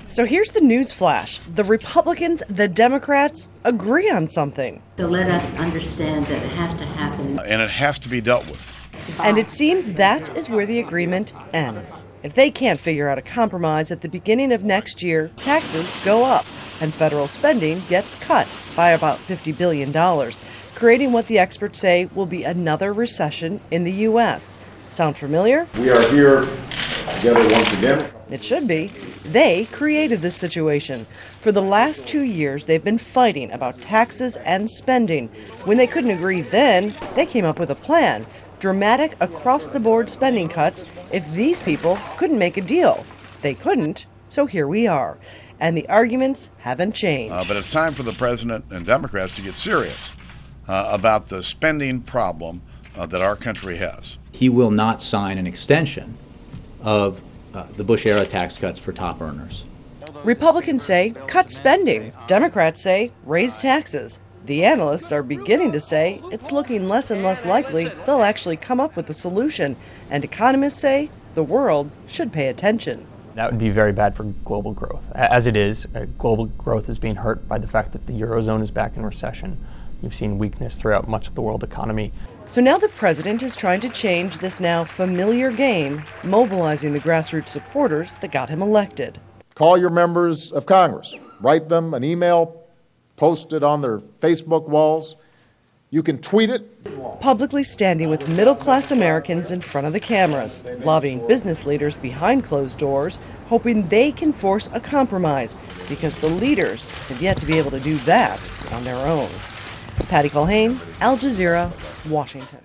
So here's the news flash. The Republicans, the Democrats agree on something. So let us understand that it has to happen. And it has to be dealt with. And it seems that is where the agreement ends. If they can't figure out a compromise at the beginning of next year, taxes go up and federal spending gets cut by about $50 billion, creating what the experts say will be another recession in the U.S. Sound familiar? We are here together once again. It should be. They created this situation. For the last 2 years, they've been fighting about taxes and spending. When they couldn't agree then, they came up with a plan. Dramatic across-the-board spending cuts if these people couldn't make a deal. They couldn't, so here we are. And the arguments haven't changed. But it's time for the president and Democrats to get serious about the spending problem that our country has. He will not sign an extension of the Bush-era tax cuts for top earners. Republicans say, cut spending. Democrats say, raise taxes. The analysts are beginning to say it's looking less and less likely they'll actually come up with a solution. And economists say the world should pay attention. That would be very bad for global growth. As it is, global growth is being hurt by the fact that the Eurozone is back in recession. You've seen weakness throughout much of the world economy. So now the president is trying to change this now familiar game, mobilizing the grassroots supporters that got him elected. Call your members of Congress. Write them an email, post it on their Facebook walls. You can tweet it. Publicly standing with middle-class Americans in front of the cameras, lobbying business leaders behind closed doors, hoping they can force a compromise, because the leaders have yet to be able to do that on their own. Patty Culhane, Al Jazeera, Washington.